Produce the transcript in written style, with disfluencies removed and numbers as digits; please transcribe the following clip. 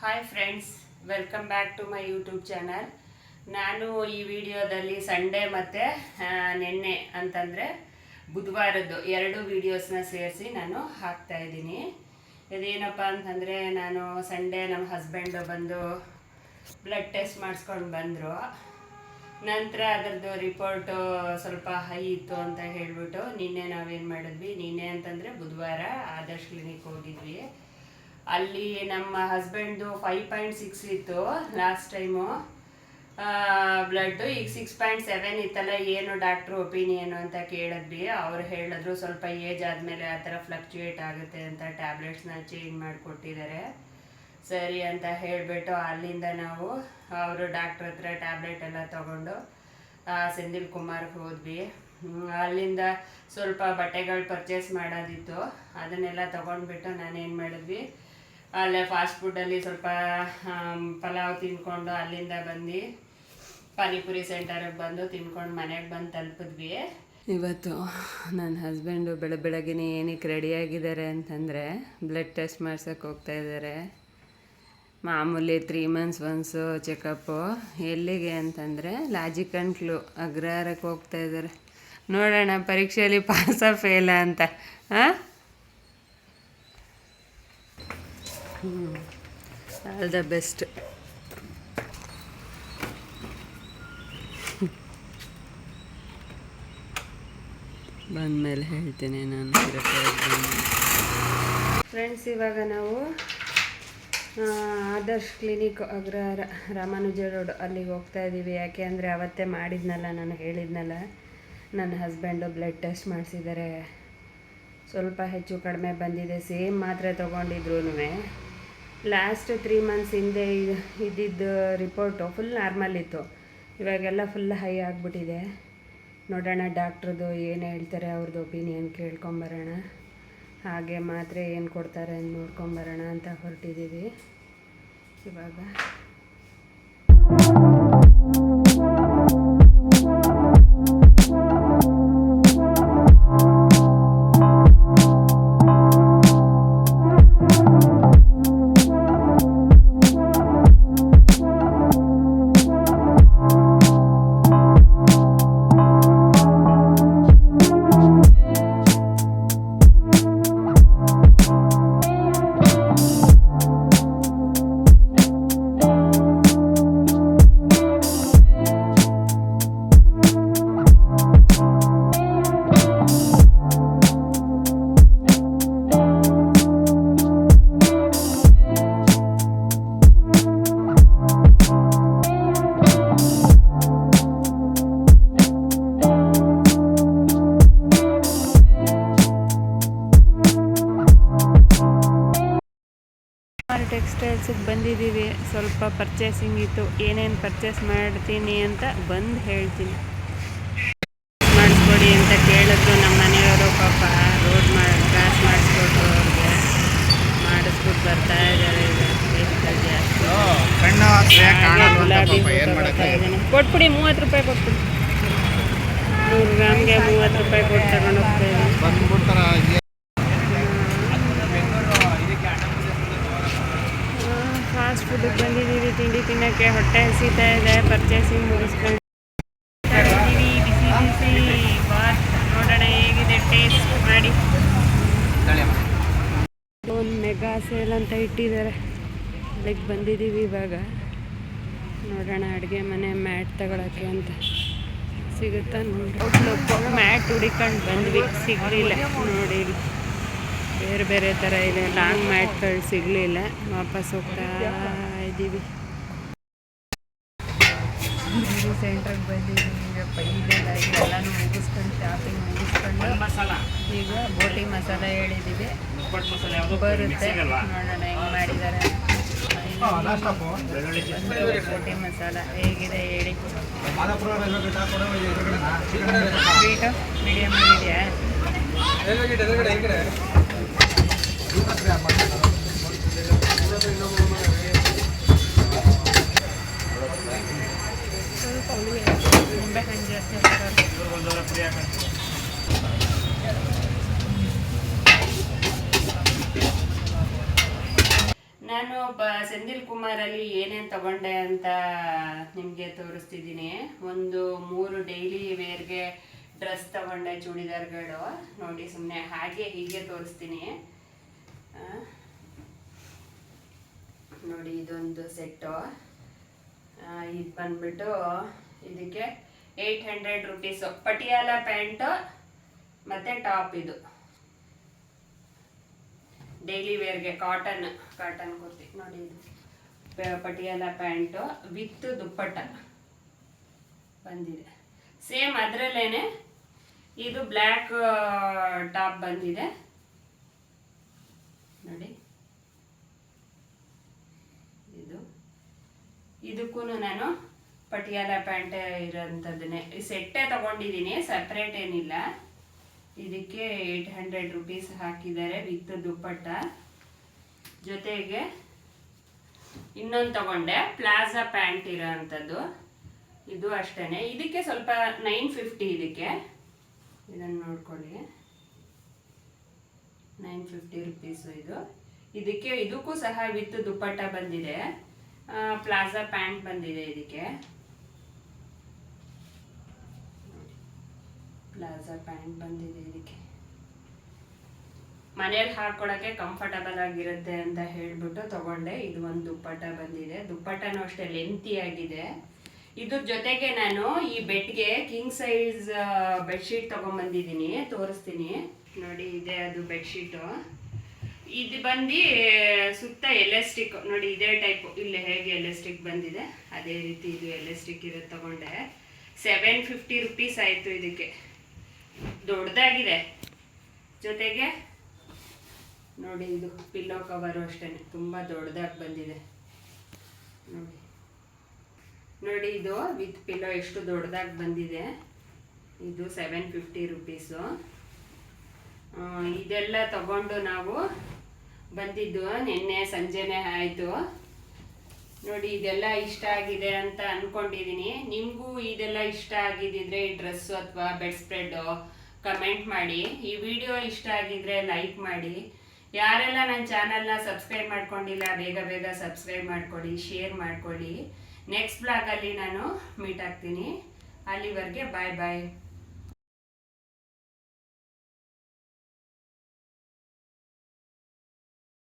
Hi friends, welcome back to my YouTube channel. ನಾನು ಈ ವಿಡಿಯೋದಲ್ಲಿ ಸಂಡೇ ಮತ್ತು ನಿನ್ನೆ ಅಂತಂದರೆ ಬುಧವಾರದ್ದು ಎರಡು ವೀಡಿಯೋಸ್ನ ಸೇರಿಸಿ ನಾನು ಹಾಕ್ತಾಯಿದ್ದೀನಿ. ಇದೇನಪ್ಪ ಅಂತಂದರೆ, ನಾನು ಸಂಡೇ ನಮ್ಮ ಹಸ್ಬೆಂಡು ಬಂದು ಬ್ಲಡ್ ಟೆಸ್ಟ್ ಮಾಡಿಸ್ಕೊಂಡು ಬಂದರು. ನಂತರ ಅದರದ್ದು ರಿಪೋರ್ಟು ಸ್ವಲ್ಪ ಹೈ ಇತ್ತು ಅಂತ ಹೇಳಿಬಿಟ್ಟು ನಿನ್ನೆ ನಾವೇನು ಮಾಡಿದ್ವಿ, ನಿನ್ನೆ ಅಂತಂದರೆ ಬುಧವಾರ ಆದರ್ಶ್ ಕ್ಲಿನಿಕ್ ಹೋಗಿದ್ವಿ. ಅಲ್ಲಿ ನಮ್ಮ ಹಸ್ಬೆಂಡ್ದು 5.6 ಇತ್ತು ಲಾಸ್ಟ್ ಟೈಮು ಬ್ಲಡ್ಡು. ಈಗ 6.7 ಇತ್ತಲ್ಲ, ಏನು ಡಾಕ್ಟ್ರು ಒಪಿನಿಯನು ಅಂತ ಕೇಳಿದ್ವಿ. ಅವ್ರು ಹೇಳಿದ್ರು ಸ್ವಲ್ಪ ಏಜ್ ಆದಮೇಲೆ ಆ ಥರ ಫ್ಲಕ್ಚುಯೇಟ್ ಆಗುತ್ತೆ ಅಂತ ಟ್ಯಾಬ್ಲೆಟ್ಸ್ನ ಚೇಂಜ್ ಮಾಡಿಕೊಟ್ಟಿದ್ದಾರೆ. ಸರಿ ಅಂತ ಹೇಳಿಬಿಟ್ಟು ಅಲ್ಲಿಂದ ನಾವು ಅವರು ಡಾಕ್ಟ್ರ್ ಹತ್ರ ಟ್ಯಾಬ್ಲೆಟ್ ಎಲ್ಲ ತೊಗೊಂಡು ಸೆಂದಿಲ್ ಕುಮಾರ್ಗೆ ಹೋದ್ವಿ. ಅಲ್ಲಿಂದ ಸ್ವಲ್ಪ ಬಟ್ಟೆಗಳು ಪರ್ಚೇಸ್ ಮಾಡೋದಿತ್ತು, ಅದನ್ನೆಲ್ಲ ತೊಗೊಂಡ್ಬಿಟ್ಟು ನಾನೇನು ಮಾಡಿದ್ವಿ, ಅಲ್ಲೇ ಫಾಸ್ಟ್ ಫುಡ್ಡಲ್ಲಿ ಸ್ವಲ್ಪ ಪಲಾವ್ ತಿನ್ಕೊಂಡು ಅಲ್ಲಿಂದ ಬಂದು ಪಾನಿಪುರಿ ಸೆಂಟರಿಗೆ ಬಂದು ತಿನ್ಕೊಂಡು ಮನೆಗೆ ಬಂದು ತಲುಪಿದ್ವಿ. ಇವತ್ತು ನನ್ನ ಹಸ್ಬೆಂಡು ಬೆಳಗ್ಗೆನೇ ಏನಕ್ಕೆ ರೆಡಿಯಾಗಿದ್ದಾರೆ ಅಂತಂದರೆ, ಬ್ಲಡ್ ಟೆಸ್ಟ್ ಮಾಡ್ಸೋಕ್ಕೆ ಹೋಗ್ತಾಯಿದ್ದಾರೆ. ಮಾಮೂಲಿ 3 months ಒನ್ಸು ಚೆಕಪ್ಪು. ಎಲ್ಲಿಗೆ ಅಂತಂದರೆ ಲಾಜಿಕ್ ಆ್ಯಂಡ್ ಕ್ಲೂ ಅಗ್ರಹಾರಕ್ಕೆ ಹೋಗ್ತಾಯಿದ್ದಾರೆ. ನೋಡೋಣ ಪರೀಕ್ಷೆಯಲ್ಲಿ ಪಾಸ ಫೇಲ ಅಂತ. All the best. ಬಂದಮೇಲೆ ಹೇಳ್ತೀನಿ ನಾನು. ಫ್ರೆಂಡ್ಸ್, ಇವಾಗ ನಾವು ಆದರ್ಶ್ ಕ್ಲಿನಿಕ್ ಅಗ್ರಹಾರ ರಾಮಾನುಜ ರೋಡ್ ಅಲ್ಲಿಗೆ ಹೋಗ್ತಾ ಇದ್ದೀವಿ. ಯಾಕೆ ಅಂದರೆ ಅವತ್ತೇ ಮಾಡಿದ್ನಲ್ಲ, ನಾನು ಹೇಳಿದ್ನಲ್ಲ, ನನ್ನ ಹಸ್ಬೆಂಡು ಬ್ಲಡ್ ಟೆಸ್ಟ್ ಮಾಡಿಸಿದ್ದಾರೆ. ಸ್ವಲ್ಪ ಹೆಚ್ಚು ಕಡಿಮೆ ಬಂದಿದೆ. ಸೇಮ್ ಮಾತ್ರೆ ತೊಗೊಂಡಿದ್ರು. ಲಾಸ್ಟ್ 3 months ಹಿಂದೆ ಇದ್ದಿದ್ದು ರಿಪೋರ್ಟು ಫುಲ್ ನಾರ್ಮಲ್ ಇತ್ತು. ಇವಾಗೆಲ್ಲ ಫುಲ್ ಹೈ ಆಗಿಬಿಟ್ಟಿದೆ. ನೋಡೋಣ ಡಾಕ್ಟ್ರದ್ದು ಏನು ಹೇಳ್ತಾರೆ, ಅವ್ರದ್ದು ಒಪಿನಿಯನ್ ಕೇಳ್ಕೊಂಬರೋಣ. ಹಾಗೆ ಮಾತ್ರೆ ಏನು ಕೊಡ್ತಾರೆ ಅಂತ ನೋಡ್ಕೊಂಬರೋಣ ಅಂತ ಹೊರಟಿದ್ದೀವಿ ಇವಾಗ. ಟೆಕ್ಸ್ಟೈಲ್ಸಿಗೆ ಬಂದಿದ್ದೀವಿ. ಸ್ವಲ್ಪ ಪರ್ಚೇಸಿಂಗ್ ಇತ್ತು. ಏನೇನು ಪರ್ಚೇಸ್ ಮಾಡ್ತೀನಿ ಅಂತ ಬಂದು ಹೇಳ್ತೀನಿ. ಮಾಡಿಸ್ಕೊಡಿ ಅಂತ ಕೇಳಿದ್ರು ನಮ್ಮ ಮನೆಯವರು. ಪಾಪ ರೋಡ್ ಕ್ರಾಸ್ ಮಾಡಿಸ್ಕೊಟ್ರು, ಅವ್ರಿಗೆ ಮಾಡಿಸ್ಬಿಟ್ಟು ಬರ್ತಾ ಇದ್ದಾರೆ. ಗುಲಾಬಿ ಕೊಟ್ಬಿಡಿ, 30 ರೂಪಾಯಿ ಕೊಟ್ಬಿಡಿ. 100 ಗ್ರಾಮ್ಗೆ 30 ರೂಪಾಯಿ ಕೊಟ್ಟು ತಗೊಂಡು ಹೋಗ್ತಾ ಇದ್ದೀನಿ. ಫಾಸ್ಟ್ ಫುಡ್ಗೆ ಬಂದಿದ್ದೀವಿ, ತಿಂಡಿ ತಿನ್ನೋಕ್ಕೆ. ಹೊಟ್ಟೆ ಹಸಿತಾ ಇದೆ. ಪರ್ಚೇಸಿಂಗ್ ಮುಗಿಸ್ಕೊಂಡು ಬಿಸಿ ಬಿಸಿ ಬಾತ್ ನೋಡೋಣ ಹೇಗಿದೆ, ಟೇಸ್ಟ್ ಮಾಡಿ. ಒಂದು ಮೆಗಾ ಸೇಲ್ ಅಂತ ಇಟ್ಟಿದ್ದಾರೆ, ಅಲ್ಲಿಗೆ ಬಂದಿದ್ದೀವಿ ಇವಾಗ. ನೋಡೋಣ ಅಡುಗೆ ಮನೆ ಮ್ಯಾಟ್ ತಗೊಳಕ್ಕೆ ಅಂತ ಸಿಗುತ್ತಾ ನೋಡಿ. ಮ್ಯಾಟ್ ಹುಡಿಕೊಂಡು ಬಂದ್ವಿ, ಸಿಗಲಿಲ್ಲ. ನೋಡಿ ಬೇರೆ ಬೇರೆ ಥರ ಇದೆ, ಲಾಂಗ್ ಮ್ಯಾಟ್ಗಳು ಸಿಗಲಿಲ್ಲ. ವಾಪಸ್ ಹೋಗ್ತಾ ಇದ್ದೀವಿ. ಸೆಂಟ್ರಿಗೆ ಬಂದಿದ್ದೀವಿ. ಈಗ ಪೈಲೆಲ್ಲ ಎಲ್ಲನೂ ಮುಗಿಸ್ಕೊಂಡು, ಶಾಪಿಂಗ್ ಮುಗಿಸ್ಕೊಂಡು ಈಗ ಬೋಟಿ ಮಸಾಲ ಹೇಳಿದ್ದೀವಿ, ಬರುತ್ತೆ. ನೋಡೋಣ ಹೆಂಗೆ ಮಾಡಿದ್ದಾರೆ. ಬೋಟಿ ಮಸಾಲ ಹೇಗಿದೆ ಹೇಳಿ. ಸ್ವೀಟು ಮೀಡಿಯಮ್ ಇದೆಯಾ? ನಿಂಬೆ ಹಣ್ಣು ಜಾಸ್ತಿ ನಾನು ಸೆಂದಿಲ್ ಕುಮಾರಲ್ಲಿ ಏನೇನು ತಗೊಂಡೆ ಅಂತ ನಿಮಗೆ ತೋರಿಸ್ತಿದ್ದೀನಿ. ಒಂದು 3 ಡೈಲಿ ವೇರ್ಗೆ ಡ್ರೆಸ್ ತಗೊಂಡೆ, ಚೂಡಿದಾರ್ಗಳು. ನೋಡಿ, ಸುಮ್ಮನೆ ಹಾಗೆ ಹೀಗೆ ತೋರಿಸ್ತೀನಿ. ನೋಡಿ, ಇದೊಂದು ಸೆಟ್ಟು. ಇದು ಬಂದ್ಬಿಟ್ಟು ಇದಕ್ಕೆ 800 ರುಪೀಸು. ಪಟಿಯಾಲ ಪ್ಯಾಂಟು ಮತ್ತು ಟಾಪ್. ಇದು ಡೈಲಿ ವೇರ್ಗೆ ಕಾಟನ್ ಕುರ್ತಿ. ನೋಡಿ, ಇದು ಪಟಿಯಾಲ ಪ್ಯಾಂಟು ವಿತ್ ದುಪ್ಪಟ್ಟ ಬಂದಿದೆ. ಸೇಮ್ ಅದರಲ್ಲೇನೆ ಇದು ಬ್ಲ್ಯಾಕ್ ಟಾಪ್ ಬಂದಿದೆ. ನೋಡಿ, ಇದಕ್ಕೂ ನಾನು ಪಟಿಯಾಲ ಪ್ಯಾಂಟ್ ಇರೋಂಥದ್ದನ್ನೇ ಸೆಟ್ಟೇ ತಗೊಂಡಿದ್ದೀನಿ, ಸಪ್ರೇಟ್ ಏನಿಲ್ಲ. ಇದಕ್ಕೆ 800 ರುಪೀಸ್ ಹಾಕಿದ್ದಾರೆ ವಿತ್ ದುಪ್ಪಟ್ಟ. ಜೊತೆಗೆ ಇನ್ನೊಂದು ತಗೊಂಡೆ, ಪ್ಲಾಜಾ ಪ್ಯಾಂಟ್ ಇರೋ ಅಂಥದ್ದು. ಇದು ಅಷ್ಟೇ. ಇದಕ್ಕೆ ಸ್ವಲ್ಪ 950. ಇದನ್ನು ನೋಡ್ಕೊಳ್ಳಿ, 950 ರುಪೀಸು ಇದು. ಇದಕ್ಕೂ ಸಹ ವಿತ್ ದುಪ್ಪಟ್ಟ ಬಂದಿದೆ. ಪ್ಲಾಜಾ ಪ್ಯಾಂಟ್ ಬಂದಿದೆ. ಇದಕ್ಕೆ ಪ್ಲಾಜಾ ಪ್ಯಾಂಟ್ ಬಂದಿದೆ. ಇದಕ್ಕೆ ಮನೇಲಿ ಹಾಕೊಳ್ಳೋಕ್ಕೆ ಕಂಫರ್ಟಬಲ್ ಆಗಿರುತ್ತೆ ಅಂತ ಹೇಳ್ಬಿಟ್ಟು ತಗೊಂಡೆ. ಇದು ಒಂದು ದುಪ್ಪಟ್ಟ ಬಂದಿದೆ. ದುಪ್ಪಟ್ಟನೂ ಅಷ್ಟೇ ಲೆಂತಿ ಆಗಿದೆ. ಇದ್ರ ಜೊತೆಗೆ ನಾನು ಈ ಬೆಡ್ಗೆ ಕಿಂಗ್ ಸೈಜ್ ಬೆಡ್ಶೀಟ್ ತಗೊಂಡ್ಬಂದಿದ್ದೀನಿ, ತೋರಿಸ್ತೀನಿ. ನೋಡಿ, ಇದೆ ಅದು ಬೆಡ್ಶೀಟು. ಇದು ಬಂದು ಸುತ್ತ ಎಲಾಸ್ಟಿಕ್. ನೋಡಿ, ಇದೇ ಟೈಪು. ಇಲ್ಲಿ ಹೇಗೆ ಎಲಾಸ್ಟಿಕ್ ಬಂದಿದೆ ಅದೇ ರೀತಿ ಇದು ಎಲಾಸ್ಟಿಕ್ ಇರೋದು ತಗೊಂಡೆ. 750 ರುಪೀಸ್ ಆಯಿತು. ಇದಕ್ಕೆ ದೊಡ್ಡದಾಗಿದೆ. ಜೊತೆಗೆ ನೋಡಿ, ಇದು ಪಿಲ್ಲೋ ಕವರು ಅಷ್ಟೇ ತುಂಬ ದೊಡ್ಡದಾಗಿ ಬಂದಿದೆ. ನೋಡಿ, ಇದು ವಿತ್ ಪಿಲ್ಲೋ ಎಷ್ಟು ದೊಡ್ಡದಾಗಿ ಬಂದಿದೆ. ಇದು 750 ರುಪೀಸು. ಇದೆಲ್ಲ ತಗೊಂಡು ನಾವು ಬಂದಿದ್ದು ನಿನ್ನೆ ಸಂಜೆನೇ ಆಯಿತು. ನೋಡಿ, ಇದೆಲ್ಲ ಇಷ್ಟ ಆಗಿದೆ ಅಂತ ಅಂದ್ಕೊಂಡಿದ್ದೀನಿ. ನಿಮಗೂ ಇದೆಲ್ಲ ಇಷ್ಟ ಆಗಿದ್ದಿದ್ರೆ ಈ ಡ್ರೆಸ್ಸು ಅಥವಾ ಬೆಡ್ ಸ್ಪ್ರೆಡ್ಡು ಕಮೆಂಟ್ ಮಾಡಿ. ಈ ವಿಡಿಯೋ ಇಷ್ಟ ಆಗಿದ್ರೆ ಲೈಕ್ ಮಾಡಿ. ಯಾರೆಲ್ಲ ನನ್ನ ಚಾನಲ್ನ ಸಬ್ಸ್ಕ್ರೈಬ್ ಮಾಡ್ಕೊಂಡಿಲ್ಲ ಬೇಗ ಸಬ್ಸ್ಕ್ರೈಬ್ ಮಾಡ್ಕೊಳ್ಳಿ, ಶೇರ್ ಮಾಡ್ಕೊಳ್ಳಿ. ನೆಕ್ಸ್ಟ್ ಬ್ಲಾಗಲ್ಲಿ ನಾನು ಮೀಟ್ ಆಗ್ತೀನಿ. ಅಲ್ಲಿವರೆಗೆ ಬಾಯ್.